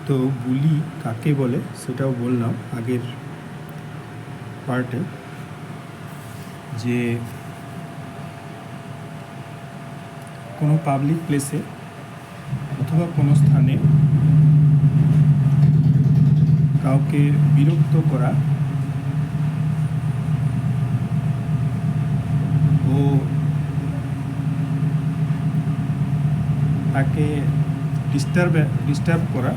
তো বুলি কাকে বলে সেটাও বললাম আগের পার্টে, যে কোনো পাবলিক প্লেসে অথবা কোনো স্থানে কাউকে বিরক্ত করা ও তাকে ডিস্টার্ব করা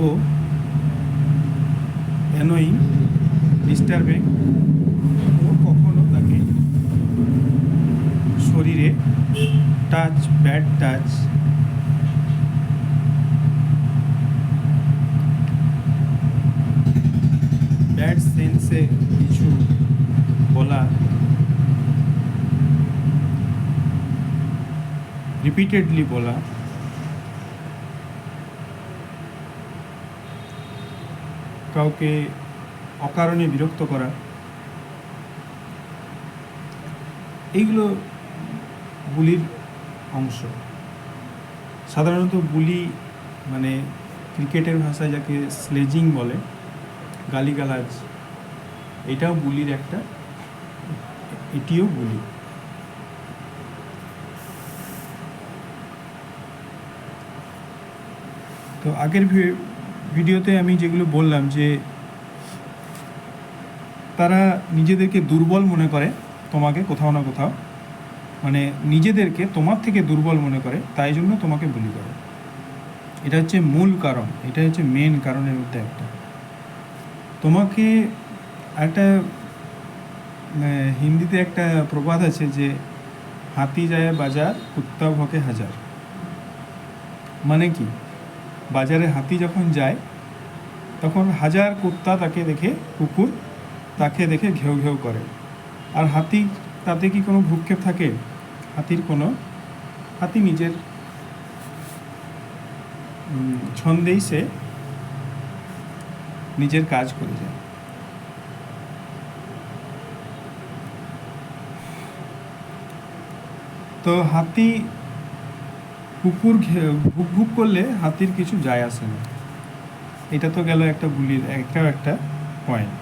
ও অ্যানোয়িং, ডিস্টার্বিং ও কখনো তাকে শরীরে টাচ, ব্যাড টাচ, ব্যাড সেন্সে কিছু বলা, রিপিটেডলি বলা, কাউকে অকারণে বিরক্ত করা, এইগুলো বুলির অংশ। সাধারণত বুলি মানে ক্রিকেটের ভাষায় যাকে স্লেজিং বলে, গালিগালাজ, এটাও বুলির একটা, এটিও বুলি। তো আগের ভিডিওতে আমি যেগুলো বললাম যে তারা নিজেদেরকে দুর্বল মনে করে, তোমাকে কোথাও না কোথাও, মানে নিজেদেরকে তোমার থেকে দুর্বল মনে করে, তাই জন্য তোমাকে বুলি করে। এটা হচ্ছে মূল কারণ, এটা হচ্ছে মেন কারণের মধ্যে একটা। তোমাকে একটা হিন্দিতে একটা প্রবাদ আছে যে হাতি যায় বাজার, কুত্তা ভকে হাজার। মানে কি, বাজারে হাতি যখন যায় তখন হাজার কুত্তা তাকে দেখে, কুকুর তাকে দেখে ঘেউ ঘেউ করে। আর হাতি, তাতে কি কোনো ভ্রুক্ষেপ থাকে? হাতি নিজের ছন্দেই সে নিজের কাজ করে যায়। তো হাতি, কুকুর ভুক ভুক করলে হাতির কিছু যায় আসে না। এটা তো গেল একটা বুলির একটা পয়েন্ট।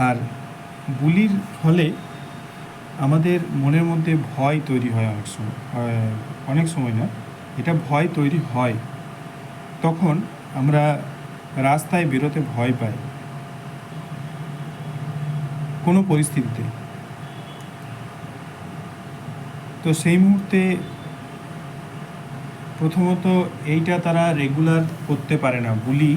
আর বুলির ফলে আমাদের মনের মধ্যে ভয় তৈরি হয় অনেক সময় না, এটা ভয় তৈরি হয়। তখন আমরা রাস্তায় বেরোতে ভয় পাই কোনো পরিস্থিতিতে। তো সেই মুহূর্তে প্রথমত এইটা তারা রেগুলার করতে পারে না বুলি,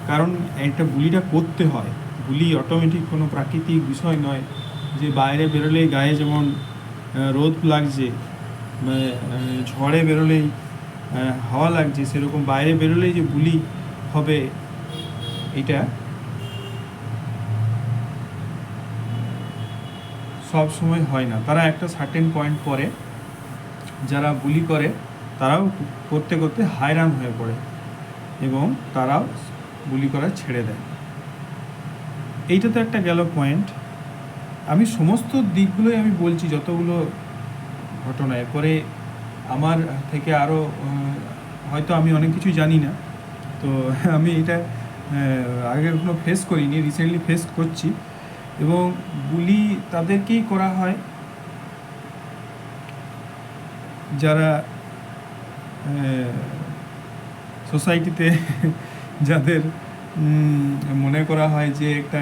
কারণ একটা বুলিটা করতে হয়। বুলি অটোমেটিক কোনো প্রাকৃতিক বিষয় নয় যে বাইরে বেরোলেই গায়ে যেমন রোদ লাগছে, ঝড়ে বেরোলেই হাওয়া লাগছে, সেরকম বাইরে বেরোলেই যে বুলি হবে, এটা সব সময় হয় না। তারা একটা সার্টেন পয়েন্ট পরে যারা বুলি করে তারাও করতে করতে হায়রান হয়ে পড়ে এবং তারাও বুলি করা ছেড়ে দেয়। এইটা তো একটা গেল পয়েন্ট। আমি সমস্ত দিকগুলোই আমি বলছি, যতগুলো ঘটনা। এরপরে আমার থেকে আরও হয়তো আমি অনেক কিছু জানি না, তো আমি এটা আগে কখনো ফেস করিনি, রিসেন্টলি ফেস করছি। এবং বুলি তাদেরকেই করা হয় যারা সোসাইটিতে যাদের মনে করা হয় যে একটা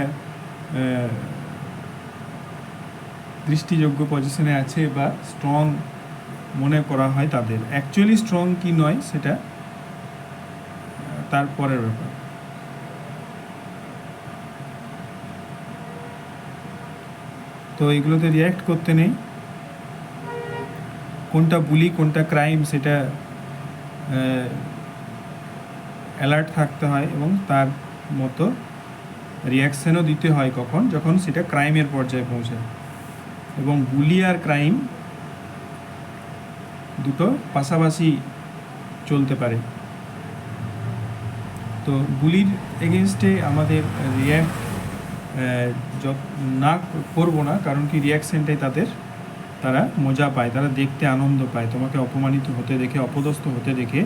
দৃষ্টিযোগ্য পজিশনে আছে বা স্ট্রং মনে করা হয় তাদের। অ্যাকচুয়ালি স্ট্রং কি নয় সেটা তারপরের ব্যাপার। তো এগুলোতে রিয়্যাক্ট করতে নেই। কোনটা বুলি কোনটা ক্রাইম সেটা অ্যালার্ট থাকতে হয় এবং তার মতো রিয়াকশানও দিতে হয় যখন সেটা ক্রাইমের পর্যায়ে পৌঁছায়। এবং বুলি আর ক্রাইম দুটো পাশাপাশি চলতে পারে। তো বুলির এগেনস্টে আমাদের না করবো না, কারণ কি রিয়াকশানটাই তারা মজা পায়, তারা দেখতে আনন্দ পায়, তোমাকে অপমানিত হতে দেখে, অপদস্থ হতে দেখে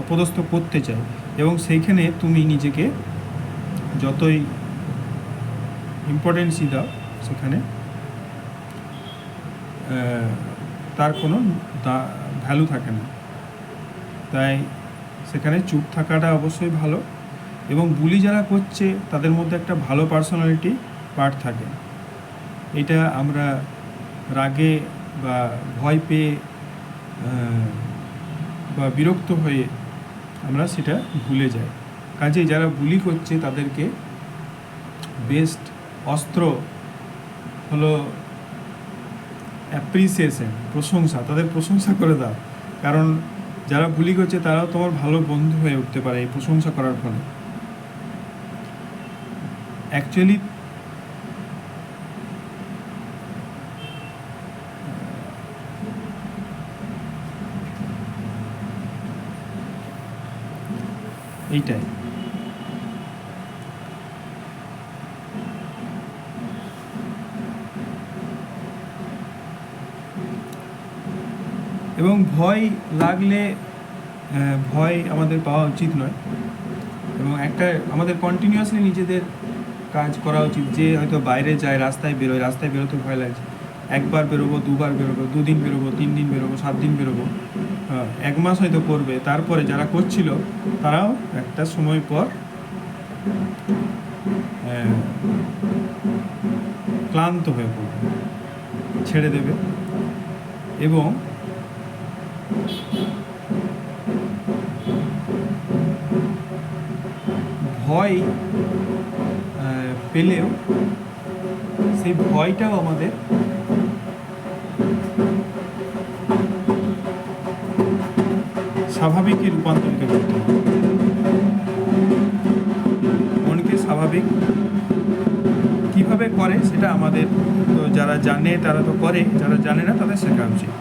অপদস্থ করতে চায়, এবং সেইখানে তুমি নিজেকে যতই ইম্পর্টেন্সই দাও সেখানে তার কোনো ভ্যালু থাকে না। তাই সেখানে চুপ থাকাটা অবশ্যই ভালো। এবং বুলি যারা করছে তাদের মধ্যে একটা ভালো পার্সোনালিটি পার্ট থাকে। এটা আমরা রাগে বা ভয় পেয়ে বা বিরক্ত হয়ে আমরা সেটা ভুলে যাই। কাজেই যারা বুলি করছে তাদেরকে বেস্ট অস্ত্র হলো অ্যাপ্রিসিয়েশন, প্রশংসা। তাদের প্রশংসা করে দাও, কারণ যারা বুলি করছে তারাও তোমার ভালো বন্ধু হয়ে উঠতে পারে এই প্রশংসা করার ফলে। অ্যাকচুয়ালি এইটাই। এবং ভয় লাগলে ভয় আমাদের পাওয়া উচিত নয়, এবং একটা আমাদের কন্টিনিউয়াসলি নিজেদের কাজ করা উচিত। যে হয়তো বাইরে যায়, রাস্তায় বেরোতে ভয় লাগছে, একবার বেরোবো, দুবার বেরোবো, 2 দিন বেরোবো, 3 দিন বেরোবো, 7 দিন বেরোবো, 1 মাস হয়তো করবে, তারপরে যারা করছিল তারাও একটা সময় পর ক্লান্ত হয়ে পড়বে, ছেড়ে দেবে। এবং ভয় পেলেও সেই ভয়টাও আমাদের স্বাভাবিকে রূপান্তরিত করতে হবে। মনকে স্বাভাবিক কীভাবে করে সেটা আমাদের, তো যারা জানে তারা তো করে, যারা জানে না তাদের শেখা উচিত।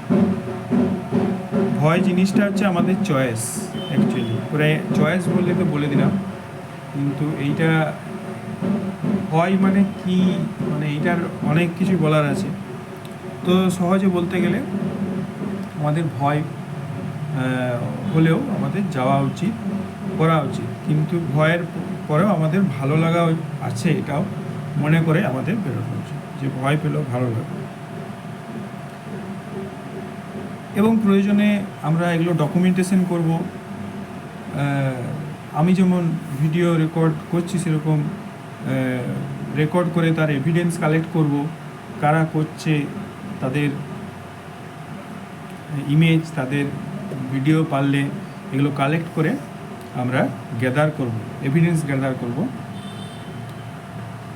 ভয় জিনিসটা হচ্ছে আমাদের চয়েস। অ্যাকচুয়ালি ওরা চয়েস বললে তো বলে দিলাম, কিন্তু এইটা ভয় মানে কি, মানে এইটার অনেক কিছু বলার আছে। তো সহজে বলতে গেলে আমাদের ভয় হলেও আমাদের যাওয়া উচিত, করা উচিত, কিন্তু ভয়ের পরেও আমাদের ভালো লাগা আছে এটাও মনে করে আমাদের বেরোনো উচিত, যে ভয় পেলেও ভালো লাগে। এবং প্রয়োজনে আমরা এগুলো ডকুমেন্টেশন করব। আমি যেমন ভিডিও রেকর্ড করছি সেরকম রেকর্ড করে তার এভিডেন্স কালেক্ট করব, কারা করছে তাদের ইমেজ, তাদের ভিডিও পারলে এগুলো কালেক্ট করে আমরা গ্যাদার করব, এভিডেন্স গ্যাদার করব,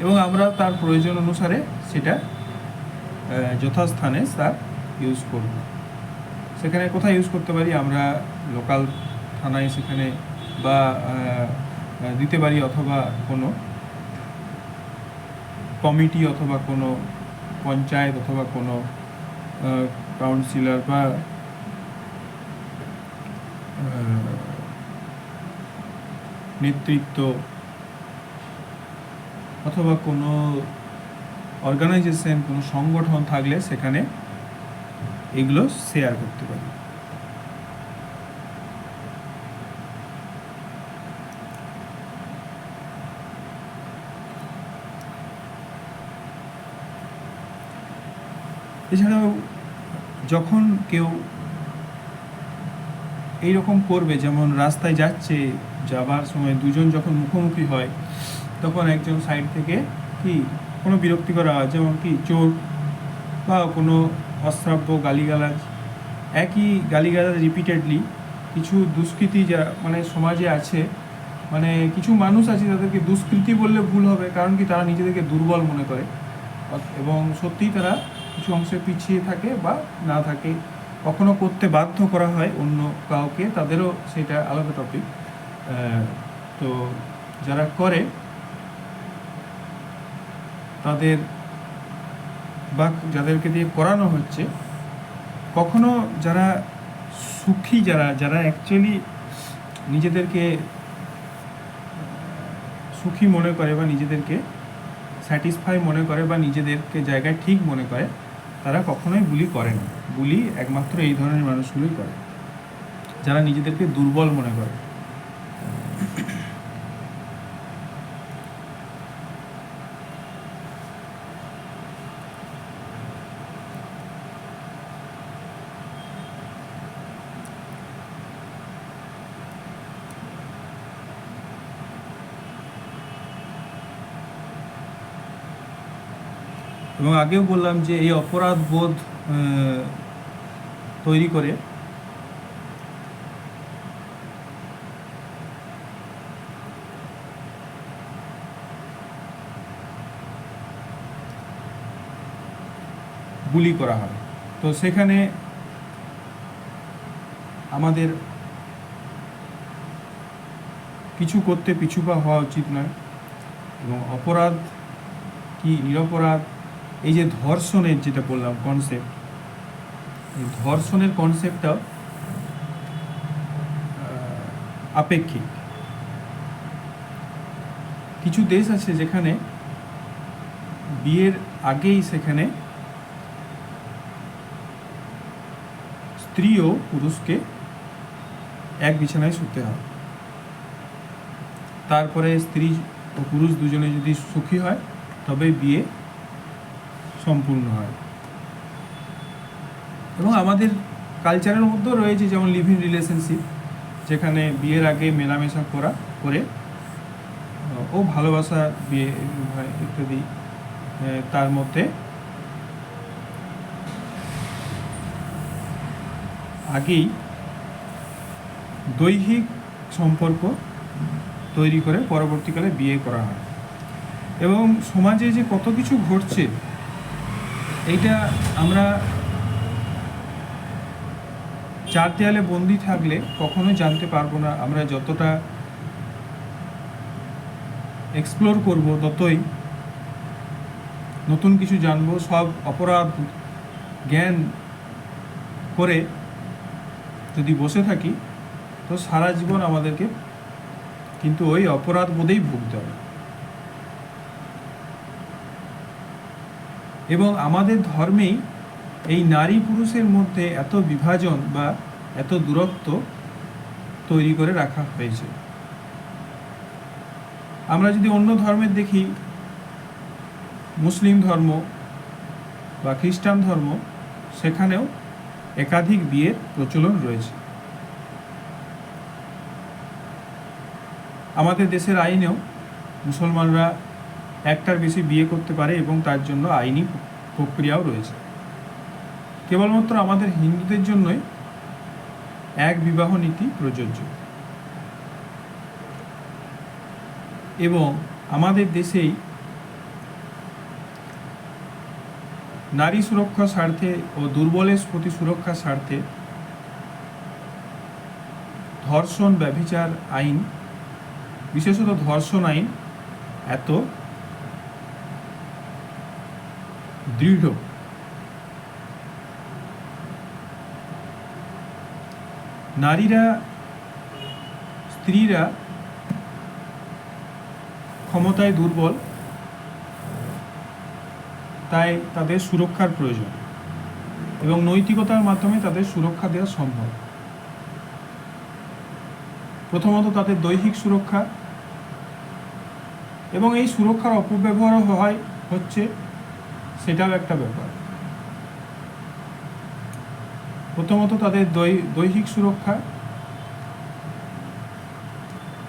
এবং আমরা তার প্রয়োজন অনুসারে সেটা যথাস্থানে তার ইউজ করব। সেখানে কোথায় ইউজ করতে পারি আমরা, লোকাল থানায় সেখানে বা দিতে পারি, অথবা কোনো কমিটি, অথবা কোনো পঞ্চায়েত, অথবা কোনো কাউন্সিলর বা নেতৃত্ব, অথবা কোনো অর্গানাইজেশন, কোনো সংগঠন থাকলে সেখানে এগুলো শেয়ার করতে পারি। এছাড়াও যখন কেউ এইরকম করবে, যেমন রাস্তায় যাচ্ছে, যাবার সময় দুজন যখন মুখোমুখি হয়, তখন একজন সাইড থেকে কি কোনো বিরক্তিকর আওয়াজ, যেমন কি চোর বা কোনো অশ্রাব্য গালিগালাজ, একই গালিগালাজ রিপিটেডলি, কিছু দুষ্কৃতী যা মানে সমাজে আছে, মানে কিছু মানুষ আছে তাদেরকে দুষ্কৃতী বললে ভুল হবে, কারণ কি তারা নিজেদেরকে দুর্বল মনে করে, এবং সত্যিই তারা কিছু অংশে পিছিয়ে থাকে বা না থাকে, কখনো করতে বাধ্য করা হয় অন্য কাউকে, তাদেরও সেটা আলাদা টপিক। তো যারা করে তাদের বা যাদেরকে দিয়ে করানো হচ্ছে, কখনো যারা সুখী, যারা অ্যাকচুয়ালি নিজেদেরকে সুখী মনে করে বা নিজেদেরকে স্যাটিসফাই মনে করে বা নিজেদেরকে জায়গায় ঠিক মনে করে, তারা কখনোই বুলি করে না। বুলি একমাত্র এই ধরনের মানুষগুলোই করে, যারা নিজেদেরকে দুর্বল মনে করে। এবং আগেও বললাম যে এই অপরাধ বোধ তৈরি করে বুলি করা হয়। তো সেখানে আমাদের কিছু করতে পিছুপা হওয়া উচিত নয়। এবং অপরাধ কি নিরপরাধ, এই যে ধর্ষণের যেটা বললাম কনসেপ্ট, এই ধর্ষণের কনসেপ্টটাও আপেক্ষিক। কিছু দেশ আছে যেখানে বিয়ের আগেই সেখানে স্ত্রী ও পুরুষকে এক বিছানায় শুতে হয়, তারপরে স্ত্রী ও পুরুষ দুজনে যদি সুখী হয় তবে বিয়ে সম্পূর্ণ হয়। এবং আমাদের কালচারের মধ্যেও রয়েছে যেমন লিভ ইন রিলেশনশিপ, যেখানে বিয়ের আগে মেলামেশা করে ও ভালোবাসা বিয়ে হয় ইত্যাদি, তার মধ্যে আগেই দৈহিক সম্পর্ক তৈরি করে পরবর্তীকালে বিয়ে করা হয়। এবং সমাজে যে কত কিছু ঘটছে এইটা আমরা চার দেয়ালে বন্দি থাকলে কখনো জানতে পারবো না। আমরা যতটা এক্সপ্লোর করব ততই নতুন কিছু জানবো। সব অপরাধ জ্ঞান করে যদি বসে থাকি তো সারা জীবন আমাদেরকে কিন্তু ওই অপরাধ বোধেই ভুগতে হবে। এবং আমাদের ধর্মেই এই নারী পুরুষের মধ্যে এত বিভাজন বা এত দূরত্ব তৈরি করে রাখা হয়েছে। আমরা যদি অন্য ধর্মের দেখি, মুসলিম ধর্ম বা খ্রিস্টান ধর্ম, সেখানেও একাধিক বিয়ের প্রচলন রয়েছে। আমাদের দেশের আইনেও মুসলমানরা একটার বেশি বিয়ে করতে পারে এবং তার জন্য আইনি প্রক্রিয়াও রয়েছে। কেবলমাত্র আমাদের হিন্দুদের জন্যই এক বিবাহ নীতি প্রযোজ্য। এবং আমাদের দেশেই নারী সুরক্ষার স্বার্থে ও দুর্বলের প্রতি সুরক্ষার স্বার্থে ধর্ষণ ব্যভিচার আইন, বিশেষত ধর্ষণ আইন এত দৃঢ়। নারীরা, স্ত্রীরা ক্ষমতায় দুর্বল, তাই তাদের সুরক্ষার প্রয়োজন এবং নৈতিকতার মাধ্যমে তাদের সুরক্ষা দেওয়া সম্ভব। প্রথমত তাদের দৈহিক সুরক্ষা, এবং এই সুরক্ষার অপব্যবহারও হচ্ছে, সেটাও একটা ব্যাপার। প্রথমত তাদের দৈহিক সুরক্ষা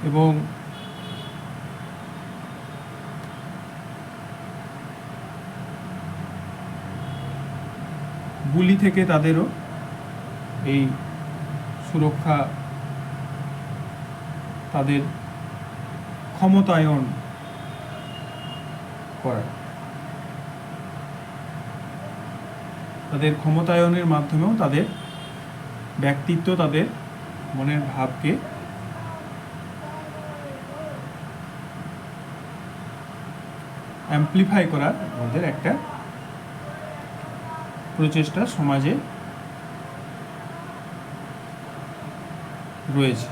এবং বুলি থেকে তাদেরও এই সুরক্ষা, তাদের ক্ষমতায়ন করা, তাদের ক্ষমতায়নের মাধ্যমেও তাদের ব্যক্তিত্ব, তাদের মনের ভাবকে অ্যাম্প্লিফাই করার আমাদের একটা প্রচেষ্টা সমাজে রয়েছে।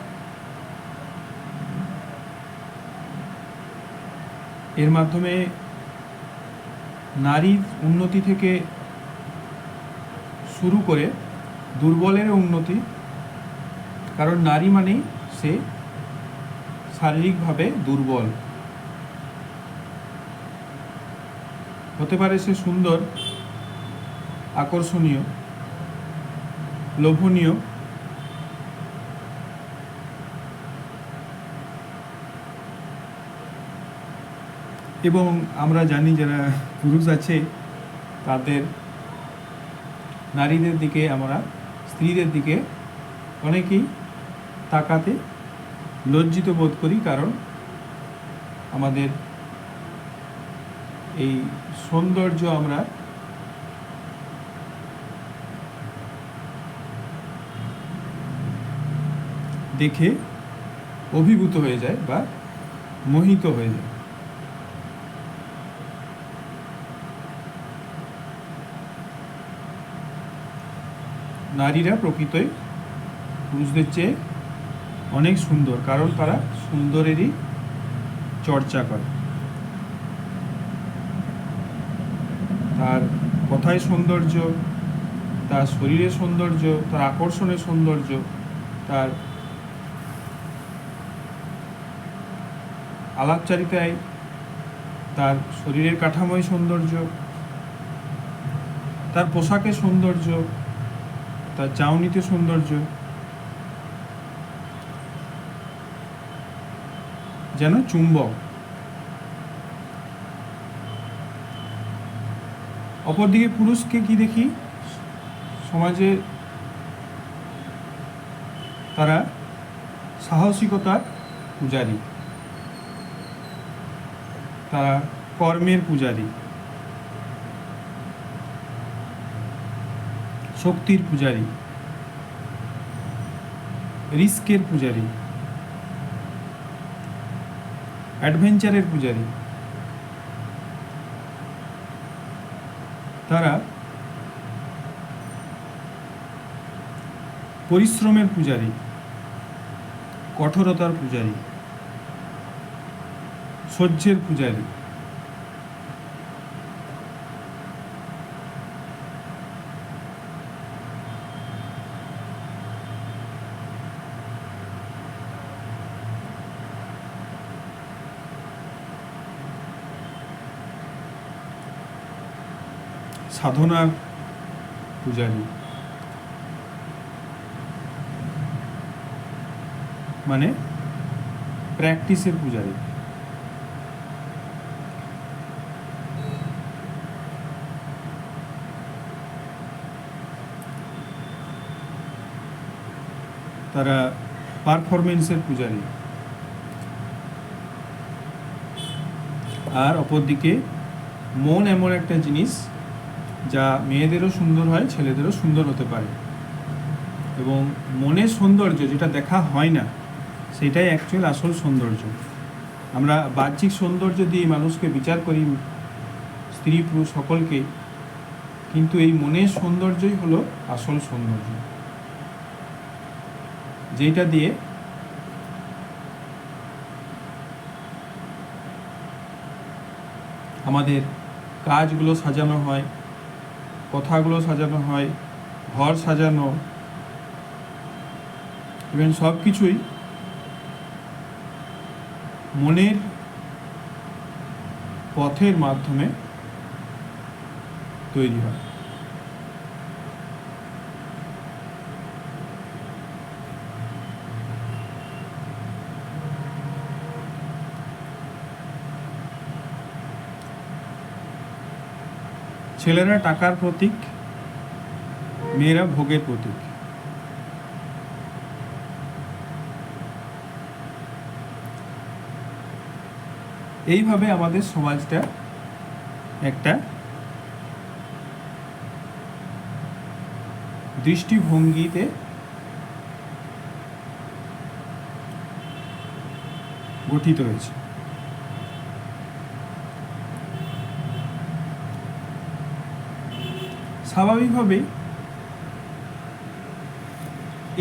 এর মাধ্যমে নারীর উন্নতি থেকে শুরু করে দুর্বলের উন্নতি, কারণ নারী মানেই সে শারীরিকভাবে দুর্বল। হতে পারে সে সুন্দর, আকর্ষণীয়, লোভনীয়, এবং আমরা জানি যারা পুরুষ আছে তাদের নারীদের দিকে, আমরা স্ত্রীদের দিকে অনেকেই তাকাতে লজ্জিত বোধ করি, কারণ আমাদের এই সৌন্দর্য আমরা দেখে অভিভূত হয়ে যায় বা মোহিত হয়ে যায়। নারীরা প্রকৃতই পুরুষদের চেয়ে অনেক সুন্দর, কারণ তারা সুন্দরেরই চর্চা করে। তার কথায় সৌন্দর্য, তার শরীরের সৌন্দর্য, তার আকর্ষণের সৌন্দর্য, তার আলাপচারিতায়, তার শরীরের কাঠামোয় সৌন্দর্য, তার পোশাকের সৌন্দর্য, তার চাউনিতে সৌন্দর্য, যেন চুম্বক। অপরদিকে পুরুষকে কি দেখি? সমাজে তারা সাহসিকতার পূজারী, তারা কর্মের পূজারী, শক্তির পূজারী, রিস্কের পূজারী, অ্যাডভেঞ্চারের পূজারী। তারা পরিশ্রমের পূজারী, কঠোরতার পূজারী, সহ্যের পূজারী। সাধনার পূজারী, মানে প্র্যাকটিসের পূজারী। তারা পারফরমেন্সের পূজারী। আর অপরদিকে মন এমন একটা জিনিস যা মেয়েদেরও সুন্দর হয়, ছেলেদেরও সুন্দর হতে পারে, এবং মনের সৌন্দর্য যেটা দেখা হয় না সেটাই অ্যাকচুয়াল আসল সৌন্দর্য। আমরা বাহ্যিক সৌন্দর্য দিয়ে মানুষকে বিচার করি, স্ত্রী পুরুষ সকলকে, কিন্তু এই মনের সৌন্দর্যই হলো আসল সৌন্দর্য, যেটা দিয়ে আমাদের কাজগুলো সাজানো হয়, কথাগুলো সাজানো হয়, ঘর সাজানো, ইভেন সব কিছুই মনের পথের মাধ্যমে তৈরি হয়। ছেলেরা টাকার প্রতীক, মেয়েরা ভোগের প্রতীক। এইভাবে আমাদের সমাজটা একটা দৃষ্টিভঙ্গিতে গঠিত হয়েছে। স্বাভাবিকভাবে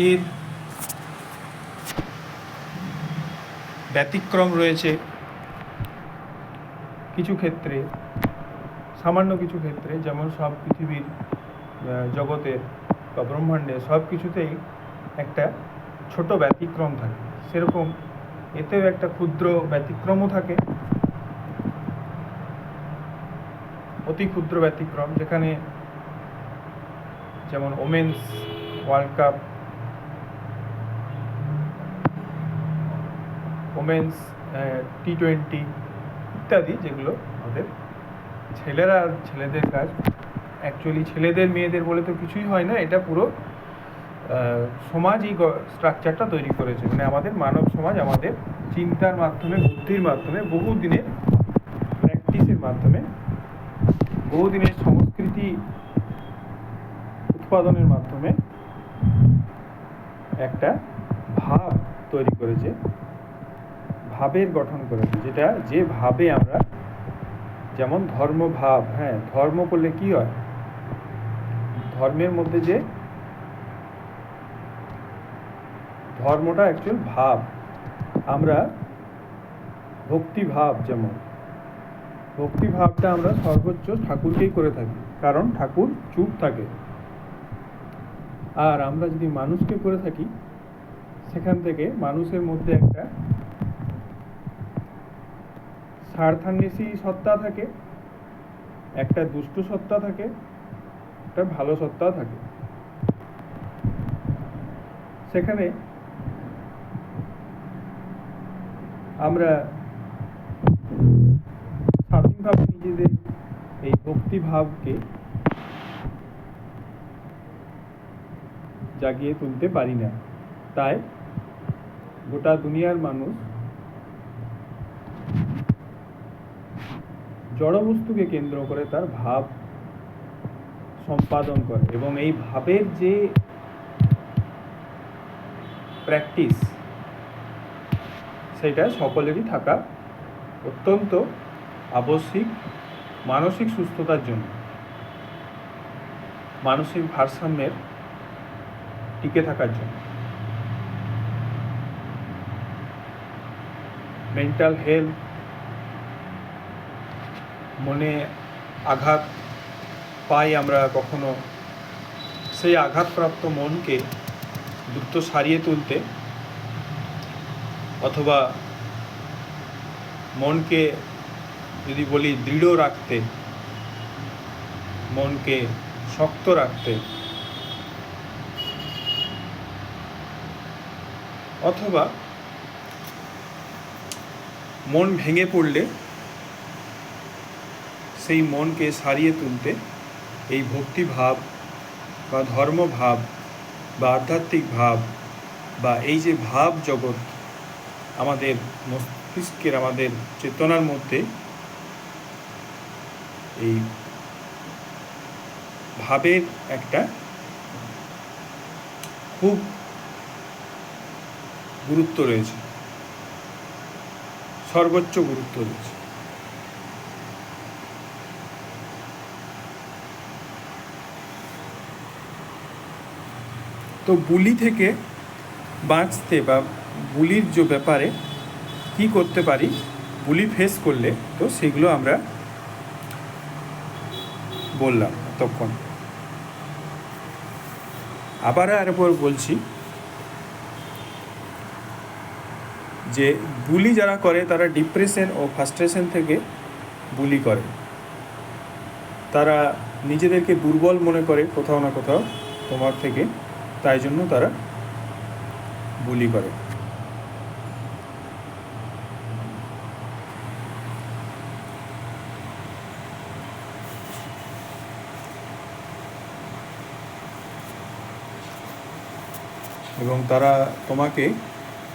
এর ব্যতিক্রম রয়েছে কিছু ক্ষেত্রে। সামান্য কিছু ক্ষেত্রে, যেমন সব পৃথিবীর জগতের বা ব্রহ্মাণ্ডে সব কিছুতেই একটা ছোট ব্যতিক্রম থাকে, সেরকম এতেও একটা ক্ষুদ্র ব্যতিক্রমও থাকে, অতি ক্ষুদ্র ব্যতিক্রম। যেখানে যেমন women's world cup, women's T20 ইত্যাদি, যেগুলো আমাদের ছেলেরা আর ছেলেদের কাজ। অ্যাকচুয়ালি ছেলেদের মেয়েদের বলে তো কিছুই হয় না, এটা পুরো সমাজই স্ট্রাকচারটা তৈরি করেছে। মানে আমাদের মানব সমাজ আমাদের চিন্তার মাধ্যমে, বুদ্ধির মাধ্যমে, বহুদিনের প্র্যাকটিসের মাধ্যমে, বহুদিনের সংস্কৃতি উৎপাদনের মাধ্যমে একটা ভাব তৈরি করেছে, ভাবের গঠন করেছে, যেটা যে ভাবে আমরা, যেমন ধর্মভাব। হ্যাঁ, ধর্ম করলে কি হয়, ধর্মের মধ্যে যে ধর্মটা অ্যাকচুয়াল ভাব। আমরা ভক্তিভাব, যেমন ভক্তিভাবটা আমরা সর্বোচ্চ ঠাকুরকেই করে থাকি, কারণ ঠাকুর চুপ থাকে। আর আমরা যদি মানুষকে করে থাকি, সেখান থেকে মানুষের মধ্যে একটা স্বার্থান্বেষী সত্তা থাকে, একটা দুষ্ট সত্তা থাকে, একটা ভালো সত্তা থাকে। সেখানে আমরা স্বাধীনভাবে নিজেদের এই ভক্তিভাবকে জাগিয়ে তুলতে পারি না। তাই গোটা দুনিয়ার মানুষ জড়বস্তুকে কেন্দ্র করে তার ভাব সম্পাদন করে, এবং এই ভাবের যে প্র্যাকটিস, সেটা সকলেরই থাকা অত্যন্ত আবশ্যিক মানসিক সুস্থতার জন্য, মানসিক ভারসাম্যের টিকে থাকার জন্য। মেন্টাল হেলথ, মনে আঘাত পাই আমরা কখনো, সেই আঘাতপ্রাপ্ত মনকে দ্রুত সারিয়ে তুলতে, অথবা মনকে যদি বলি দৃঢ় রাখতে, মনকে শক্ত রাখতে, অথবা মন ভেঙে পড়লে সেই মনকে সারিয়ে তুলতে এই ভক্তিভাব বা ধর্মভাব বা আধ্যাত্মিক ভাব বা এই যে ভাব জগৎ আমাদের মস্তিষ্কের, আমাদের চেতনার মধ্যে এই ভাবের একটা খুব গুরুত্ব রয়েছে, সর্বোচ্চ গুরুত্ব রয়েছে। তো বুলি থেকে বাঁচতে বা বুলির যে ব্যাপারে কি করতে পারি, বুলি ফেস করলে, তো সেগুলো আমরা বললাম তখন। আবার আরেকবার বলছি যে বুলি যারা করে তারা ডিপ্রেশন ও ফ্রাস্ট্রেশন থেকে বুলি করে। তারা নিজেদেরকে দুর্বল মনে করে কোথাও না কোথাও তোমার থেকে, তাই জন্য তারা বুলি করে। এবং তারা তোমাকে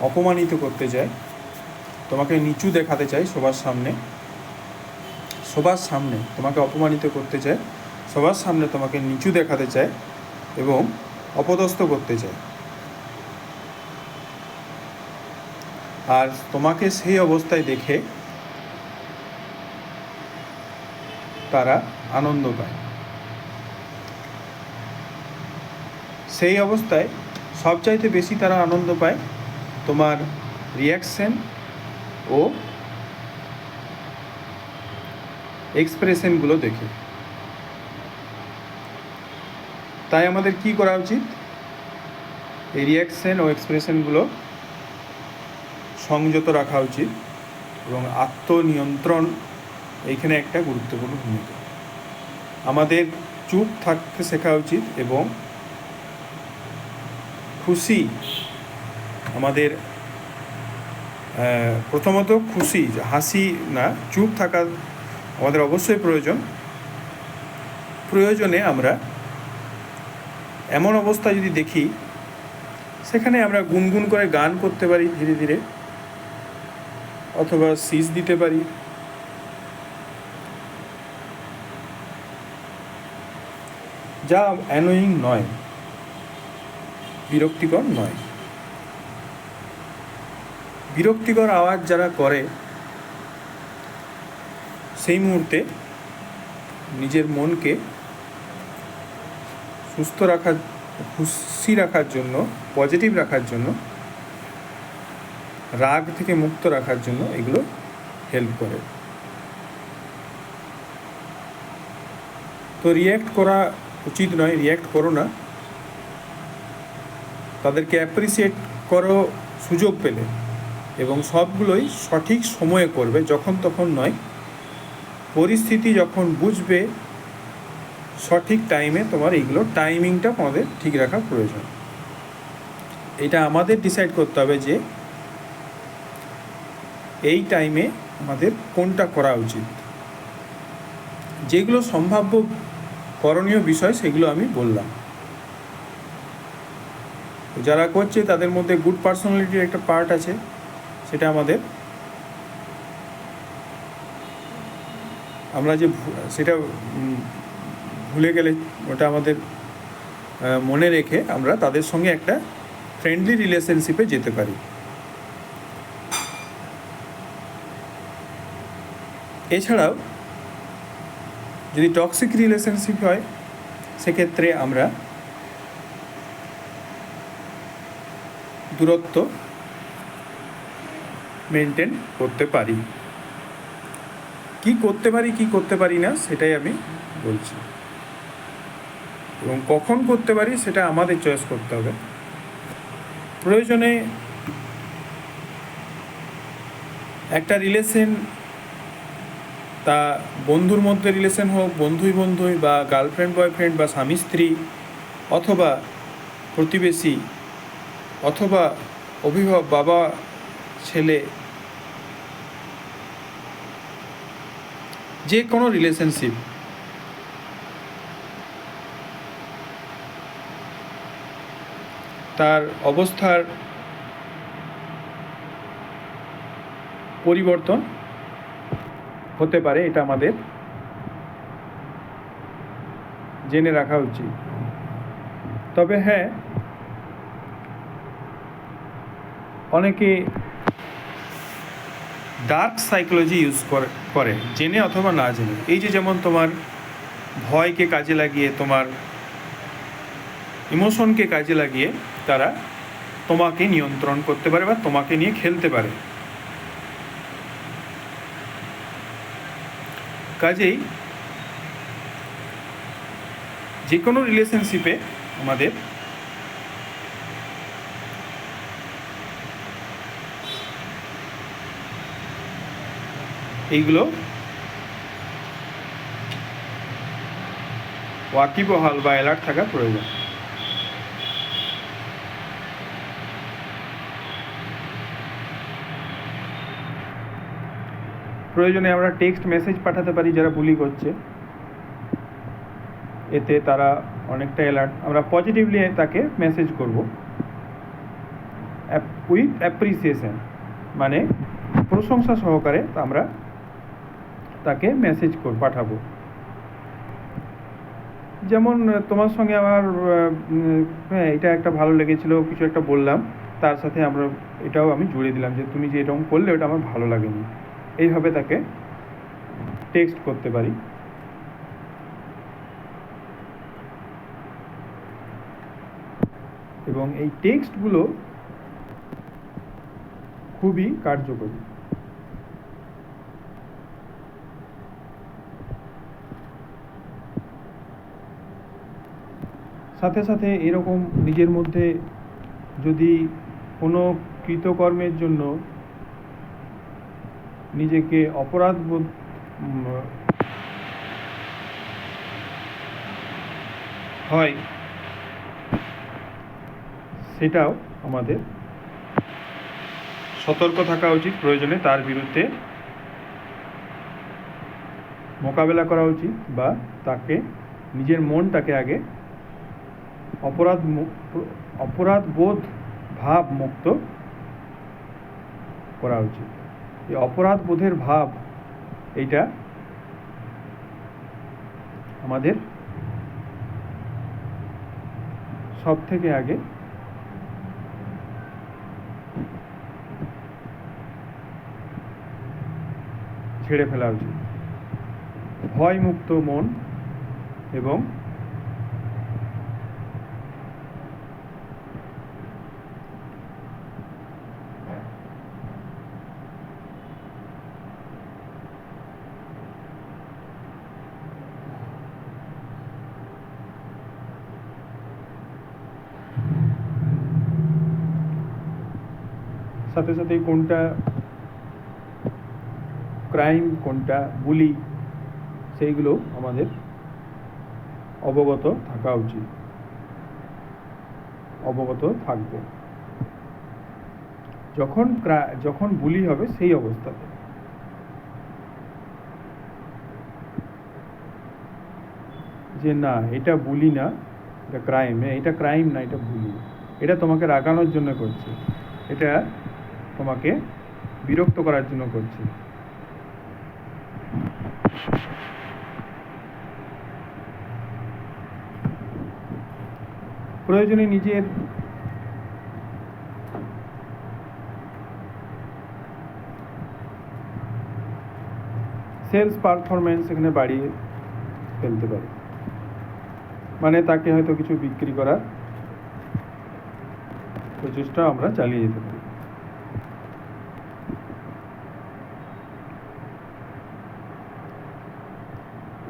অপমানিত করতে চায়, তোমাকে নিচু দেখাতে চায় সবার সামনে, সবার সামনে তোমাকে অপমানিত করতে চায়, সবার সামনে তোমাকে নিচু দেখাতে চায় এবং অপদস্থ করতে চায়। আর তোমাকে সেই অবস্থায় দেখে তারা আনন্দ পায়। সেই অবস্থায় সবচাইতে বেশি তারা আনন্দ পায় তোমার রিয়াকশন ও এক্সপ্রেশনগুলো দেখে। তাই আমাদের কি করা উচিত? এই রিয়াকশন ও এক্সপ্রেশনগুলো সংযত রাখা উচিত এবং আত্মনিয়ন্ত্রণ এইখানে একটা গুরুত্বপূর্ণ ভূমিকা। আমাদের চুপ থাকতে শেখা উচিত এবং খুশি, আমাদের প্রথমত খুশি, হাসি না, চুপ থাকা আমাদের অবশ্যই প্রয়োজনে আমরা এমন অবস্থা যদি দেখি সেখানে আমরা গুনগুন করে গান করতে পারি ধীরে ধীরে, অথবা শীষ দিতে পারি। যা অ্যানোয়িং নয়, বিরক্তিকর নয়। বিরক্তিকর আওয়াজ যারা করে সেই মুহূর্তে নিজের মনকে সুস্থ রাখার, খুশি রাখার জন্য, পজিটিভ রাখার জন্য, রাগ থেকে মুক্ত রাখার জন্য এগুলো হেল্প করে। তো রিয়্যাক্ট করা উচিত নয়, রিয়্যাক্ট করো না, তাদেরকে অ্যাপ্রিসিয়েট করো সুযোগ পেলে, এবং সবগুলোই সঠিক সময়ে করবে, যখন তখন নয়। পরিস্থিতি যখন বুঝবে সঠিক টাইমে তোমার এইগুলো টাইমিংটা আমাদের ঠিক রাখা প্রয়োজন। এটা আমাদের ডিসাইড করতে হবে যে এই টাইমে আমাদের কোনটা করা উচিত। যেগুলো সম্ভাব্য করণীয় বিষয় সেগুলো আমি বললাম। যারা করছে তাদের মধ্যে গুড পার্সোনালিটির একটা পার্ট আছে, সেটা আমরা যে সেটা ভুলে গেলে ওটা আমাদের মনে রেখে আমরা তাদের সঙ্গে একটা ফ্রেন্ডলি রিলেশনশিপে যেতে পারি। এছাড়াও যদি টক্সিক রিলেশনশিপ হয় সেক্ষেত্রে আমরা দূরত্ব মেনটেন করতে পারি। কি করতে পারি না সেটাই আমি বলছি, এবং কখন করতে পারি সেটা আমাদের চয়েস করতে হবে। প্রয়োজনে একটা রিলেশন, তা বন্ধুর মধ্যে রিলেশন হোক, বন্ধুই বা গার্লফ্রেন্ড বয়ফ্রেন্ড বা স্বামী স্ত্রী, অথবা প্রতিবেশী, অথবা অভিভাবক বাবা ছেলে, যে কোনো রিলেশনশিপ, তার অবস্থার পরিবর্তন হতে পারে, এটা আমাদের জেনে রাখা উচিত। তবে হ্যাঁ, অনেকে ডার্ক সাইকোলজি ইউজ করে জেনে অথবা না জেনে। এই যে যেমন তোমার ভয়কে কাজে লাগিয়ে, তোমার ইমোশনকে কাজে লাগিয়ে তারা তোমাকে নিয়ন্ত্রণ করতে পারে বা তোমাকে নিয়ে খেলতে পারে। কাজেই যে কোনো রিলেশনশিপে আমাদের এইগুলো ওয়াকিবহাল বা অ্যালার্ট থাকা প্রয়োজন। প্রয়োজনে আমরা টেক্সট মেসেজ পাঠাতে পারি যারা বুলি করছে, এতে তারা অনেকটা অ্যালার্ট। আমরা পজিটিভলি তাকে মেসেজ করব উইথ অ্যাপ্রিসিয়েশন, মানে প্রশংসা সহকারে আমরা তাকে মেসেজ পাঠাবো। যেমন তোমার সঙ্গে আমার এটা একটা ভালো লেগেছিল, কিছু একটা বললাম, তার সাথে এটাও আমি জুড়ে দিলাম যে তুমি যে এরকম করলে ওটা আমার ভালো লাগেনি। এইভাবে তাকে টেক্সট করতে পারি। এবং এই টেক্সটগুলো খুবই কার্যকরী। সাথে সাথে এরকম নিজের মধ্যে যদি কোনো কৃতকর্মের জন্য নিজেকে অপরাধ বোধ হয়, সেটাও আমাদের সতর্ক থাকা উচিত, প্রয়োজনে তার বিরুদ্ধে মোকাবেলা করা উচিত, বা তাকে নিজের মনটাকে আগে অপরাধ বোধ ভাব মুক্ত করা উচিত। এই অপরাধ বোধের ভাব এইটা আমাদের সব থেকে আগে ছেড়ে ফেলা উচিত। ভয়মুক্ত মন এবং সাথে সাথে কোনটা ক্রাইম, কোনটা বুলি, সেইগুলো আমাদের অবগত থাকা উচিত, অবগত থাকবে যখন বুলি হবে সেই অবস্থাতে। যে না, এটা বুলি না, এটা ক্রাইম, এটা ক্রাইম না, এটা বুলি, এটা তোমাকে রাগানোর জন্য করছে, এটা তোমাকে বিরক্ত করার জন্য করছে। প্রয়োজনে নিজের সেলস পারফরমেন্স এখানে বাড়িয়ে ফেলতে পারে, মানে তাকে হয়তো কিছু বিক্রি করার প্রচেষ্টা আমরা চালিয়ে যেতে পারি।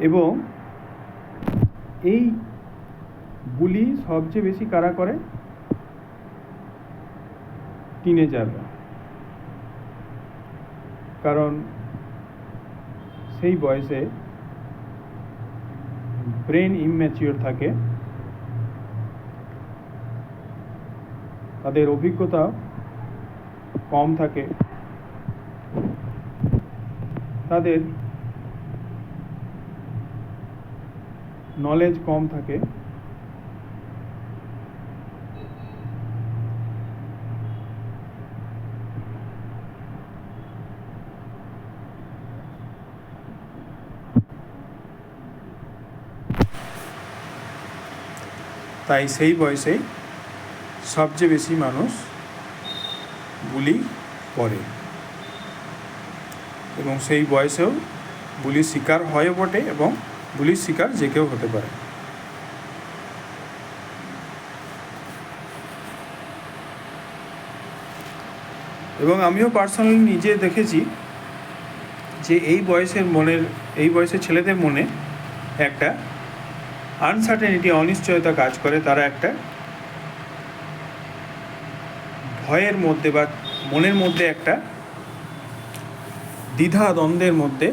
এবং এই বুলি সবচেয়ে বেশি কারা করে? টিনেজাররা। কারণ সেই বয়সে ব্রেন ইমম্যাচিওর থাকে, তাদের অভিজ্ঞতা কম থাকে, তাদের নলেজ কম থাকে, তাই সেই বয়সেই সবচেয়ে বেশি মানুষ বুলি করে, এবং সেই বয়সেও বুলির শিকার হয় বটে, এবং বুলির শিকার যে কেউ হতে পারে। এবং আমিও পার্সোনালি নিজে দেখেছি যে এই বয়সের ছেলেদের মনে একটা আনসার্টেনিটি, অনিশ্চয়তা কাজ করে। তারা একটা ভয়ের মধ্যে বা মনের মধ্যে একটা দ্বিধা দ্বন্দ্বের মধ্যে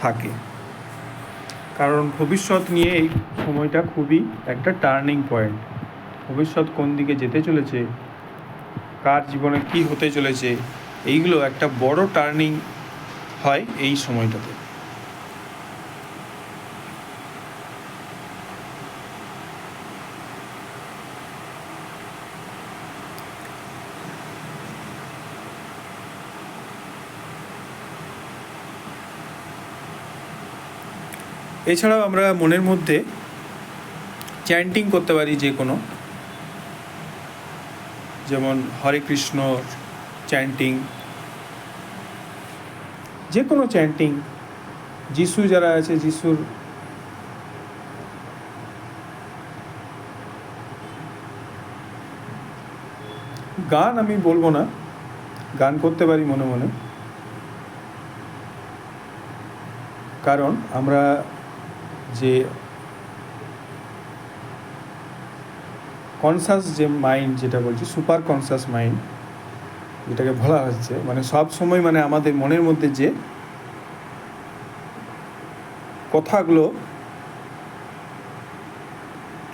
থাকে, কারণ ভবিষ্যৎ নিয়ে এই সময়টা খুবই একটা টার্নিং পয়েন্ট। ভবিষ্যৎ কোন দিকে যেতে চলেছে, কার জীবনে কি হতে চলেছে, এইগুলো একটা বড় টার্নিং হয় এই সময়টাতে। এছাড়াও আমরা মনের মধ্যে চ্যান্টিং করতে পারি, যে কোনো, যেমন হরে কৃষ্ণ চ্যান্টিং, যে কোনো চ্যান্টিং, যিশু যারা আছে, যিশুর গান আমি বলবো না, গান করতে পারি মনে মনে, কারণ আমরা যে কনসাস যে মাইন্ড, যেটা বলছি সুপার কনসাস মাইন্ড যেটাকে বলা হচ্ছে, মানে সব সময় মানে আমাদের মনের মধ্যে যে কথাগুলো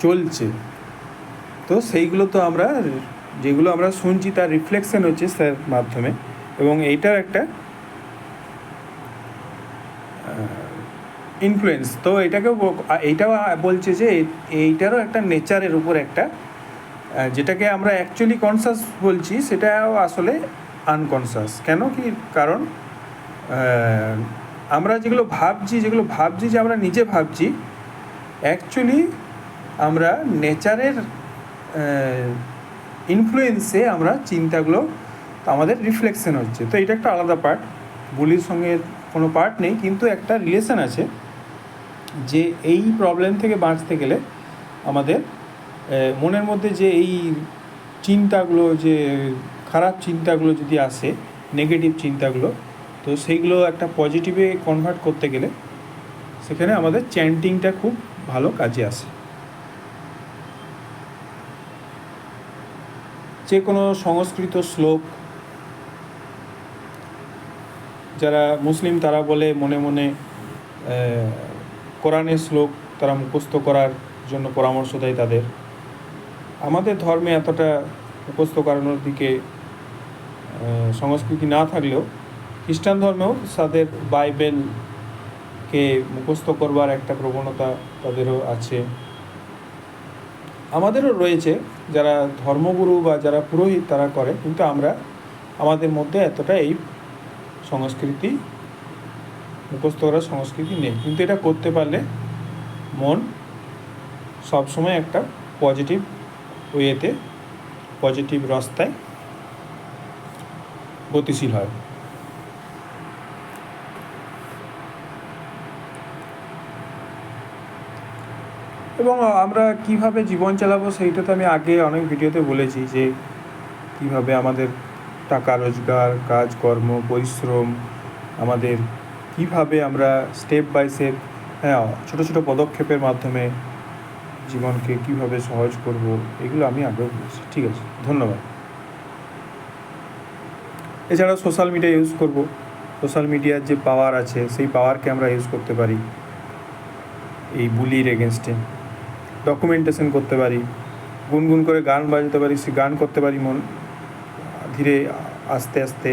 চলছে, তো সেইগুলো তো আমরা যেগুলো আমরা শুনছি তার রিফ্লেকশন হচ্ছে তার মাধ্যমে, এবং এইটার একটা ইনফ্লুয়েন্স। তো এইটাও বলছে যে এইটারও একটা নেচারের উপর একটা, যেটাকে আমরা অ্যাকচুয়ালি কনসাস বলছি সেটাও আসলে আনকনসাস। কেন কি কারণ আমরা যেগুলো ভাবছি যে আমরা নিজে ভাবছি, অ্যাকচুয়ালি আমরা নেচারের ইনফ্লুয়েন্সে আমরা চিন্তাগুলো আমাদের রিফ্লেকশন হচ্ছে। তো এটা একটা আলাদা পার্ট, বুলির সঙ্গে কোনো পার্ট নেই, কিন্তু একটা রিলেশন আছে যে এই প্রবলেম থেকে বাঁচতে গেলে আমাদের মনের মধ্যে যে এই চিন্তাগুলো, যে খারাপ চিন্তাগুলো যদি আসে, নেগেটিভ চিন্তাগুলো, তো সেইগুলো একটা পজিটিভে কনভার্ট করতে গেলে সেখানে আমাদের চ্যান্টিংটা খুব ভালো কাজে আসে। যে কোনো সংস্কৃত শ্লোক, যারা মুসলিম তারা বলে মনে মনে কোরআনের শ্লোক তারা মুখস্থ করার জন্য পরামর্শ দেয় তাদের। আমাদের ধর্মে এতটা মুখস্থ করানোর দিকে সংস্কৃতি না থাকলেও খ্রিস্টান ধর্মেও তাদের বাইবেলকে মুখস্থ করবার একটা প্রবণতা তাদেরও আছে, আমাদেরও রয়েছে। যারা ধর্মগুরু বা যারা পুরোহিত তারা করে, কিন্তু আমাদের মধ্যে এতটা এই সংস্কৃতি, মুখস্থ করার সংস্কৃতি নেই। কিন্তু এটা করতে পারলে মন সবসময় একটা পজিটিভ ওয়েতে, পজিটিভ রাস্তায় গতিশীল হয়। এবং আমরা কিভাবে জীবন চালাবো সেইটা তো আমি আগে অনেক ভিডিওতে বলেছি, যে কিভাবে আমাদের টাকা রোজগার, কাজকর্ম, পরিশ্রম, আমাদের কিভাবে আমরা স্টেপ বাই স্টেপ, ছোটো ছোটো পদক্ষেপের মাধ্যমে জীবনকে কিভাবে সহজ করব, এগুলো আমি আগেও বলেছি। ঠিক আছে, ধন্যবাদ। এছাড়াও সোশ্যাল মিডিয়া ইউজ করব। সোশ্যাল মিডিয়ার যে পাওয়ার আছে সেই পাওয়ারকে আমরা ইউজ করতে পারি এই বুলির এগেনস্টে। ডকুমেন্টেশন করতে পারি, গুনগুন করে গান বাজাতে পারি, সে গান করতে পারি, মন ধীরে আস্তে আস্তে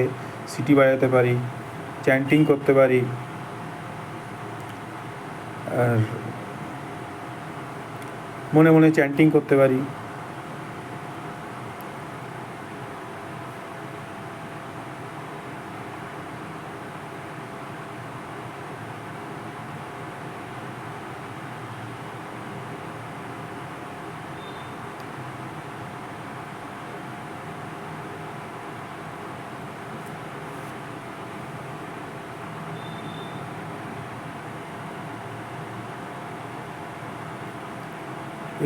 সিটি বাজাতে পারি, চ্যান্টিং করতে পারি, আর মনে মনে চ্যান্টিং করতে পারি।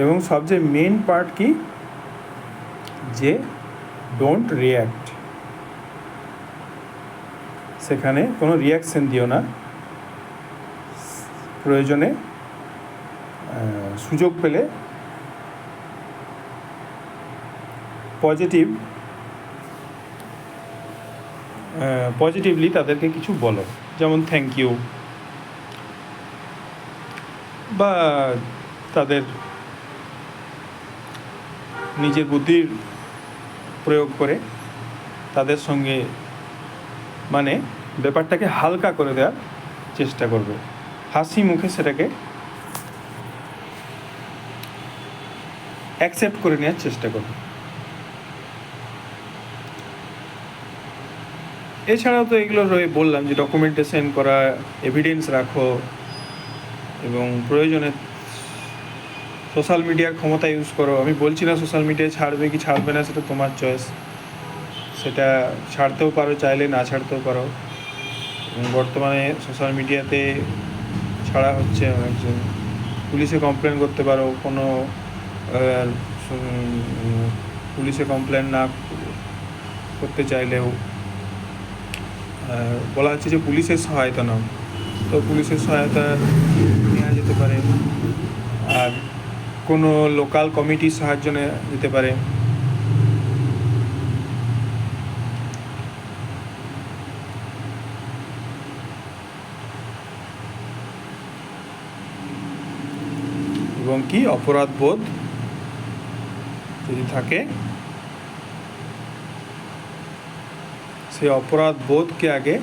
এবং সবচেয়ে মেন পার্ট কি, যে ডোন্ট রিয়্যাক্ট। সেখানে কোনো রিয়াকশন দিও না, প্রয়োজনে সুযোগ পেলে পজিটিভলি তাদেরকে কিছু বলো, যেমন থ্যাংক ইউ, বা তাদের নিজের বুদ্ধির প্রয়োগ করে তাদের সঙ্গে মানে ব্যাপারটাকে হালকা করে দেওয়ার চেষ্টা করবে, হাসি মুখে সেটাকে অ্যাকসেপ্ট করে নেওয়ার চেষ্টা করবে। এছাড়াও তো এগুলো বললাম যে ডকুমেন্টেশন করা, এভিডেন্স রাখো, এবং প্রয়োজনে সোশ্যাল মিডিয়ার ক্ষমতা ইউজ করো। আমি বলছি না সোশ্যাল মিডিয়ায় ছাড়বে কি ছাড়বে না, সেটা তোমার চয়েস, সেটা ছাড়তেও পারো, চাইলে না ছাড়তেও পারো। বর্তমানে সোশ্যাল মিডিয়াতে ছাড়া হচ্ছে অনেকজন, পুলিশে কমপ্লেন করতে পারো, কোনো পুলিশে কমপ্লেন না করতে চাইলেও বলা হচ্ছে যে পুলিশের সহায়তা নাও, তো পুলিশের সহায়তা নেওয়া যেতে পারে। আর কোনো লোকাল কমিটির সাহায্য নিতে পারে। এবং কি অপরাধ বোধ যদি থাকে, সেই অপরাধ বোধকে আগে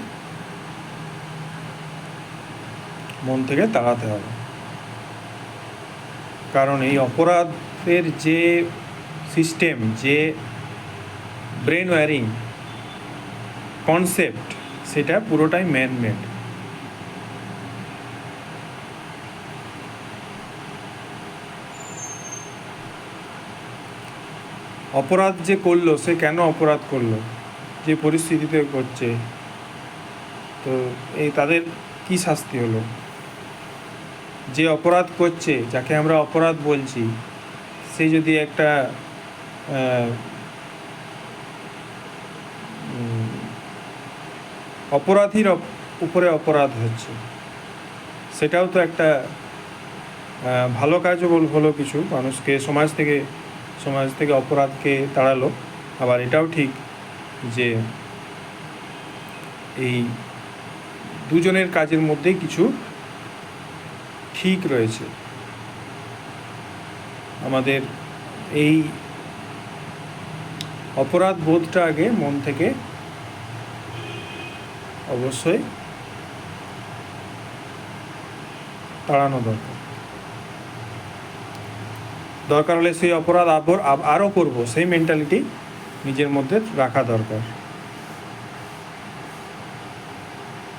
মন থেকে তাড়াতে হবে। কারণ এই অপরাধের যে সিস্টেম, যে ব্রেন ওয়্যারিং কনসেপ্ট, সেটা পুরোটাই ম্যান মেড। অপরাধ যে করলো, সে কেন অপরাধ করলো, যে পরিস্থিতিতে করছে, তো এই তাদের কি শাস্তি হলো? যে অপরাধ করছে, যাকে আমরা অপরাধ বলছি, সে যদি একটা অপরাধীর উপরে অপরাধ হচ্ছে, সেটাও তো একটা ভালো কাজও হলো, কিছু মানুষকে সমাজ থেকে অপরাধকে তাড়ালো। আবার এটাও ঠিক যে এই দুজনের কাজের মধ্যে কিছু ঠিক রয়েছে। আমাদের এই অপরাধ বোধটা আগে মন থেকে অবশ্যই তাড়ানো দরকার হলে সেই অপরাধ আরও করবো, সেই মেন্টালিটি নিজের মধ্যে রাখা দরকার।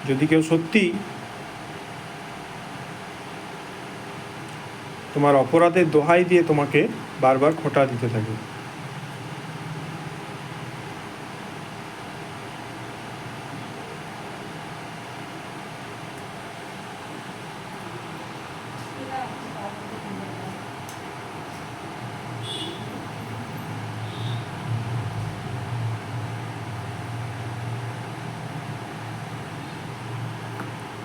যদি কেউ সত্যি তোমার অপরাধের দোহাই দিয়ে তোমাকে বারবার খোঁটা দিতে থাকে,